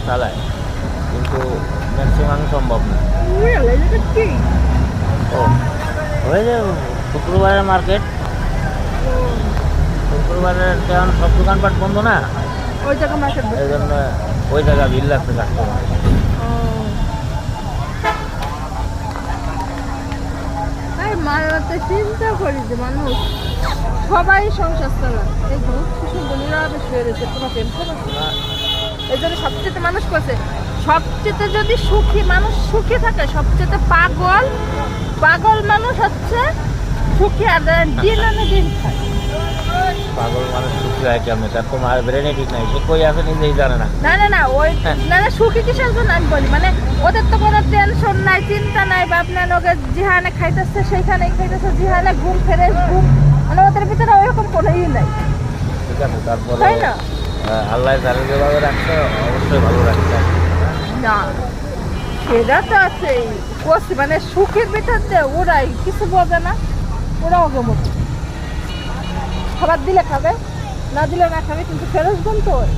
চালায়, কিন্তু ম্যাক্সিমাম সম্ভব না। ও ওই যে শুক্রবারের মার্কেট, শুক্রবারের তেমন সব দোকানপাট বন্ধ না, ওই জায়গা মার্কেট এই জন্য ওই জায়গা ভিড় লাগছে কাস্টমার। মারাতে চিন্তা করি যে মানুষ সবাই সংসার চালায়, এই বহুত কি সুন্দর নিরাপদ হয়ে রয়েছে, কোনো টেনশন আছে না। এই জন্য সবচেয়ে মানুষ করছে, সবচেয়ে যদি সুখী মানুষ সুখী থাকে, সবচেয়ে পাগল পাগল মানুষ হচ্ছে সুখী, আর দিন আনে দিন খায়। পাগল মানুষ সুখী হয় কেমন? তার তো মায়ের ব্রেনে ঠিক নাই, সে কই আছে নিজেই জানে না। না না না, ওই না না, সুখী কিসের জন্য আমি বলি, মানে ওদের তো কোনো টেনশন নাই, চিন্তা নাই, আপনার ওকে যেখানে খাইতেছে সেইখানেই খাইতেছে, যেখানে ঘুম ফেরে ঘুম, মানে ওদের ভিতরে ওইরকম কোনো ই নাই। ঠিক আছে, তারপরে তাই না? আল্লাহ তারা যেভাবে রাখছে অবশ্যই ভালো রাখছে। না সেটা তো আছেই, মানে সুখের ভিতর দিয়ে ওরাই কিছু বোঝে না, ওরা ওকে মতো খাবার দিলে খাবে, না দিলে না খাবে, কিন্তু ফেরত গুণ তো ওই।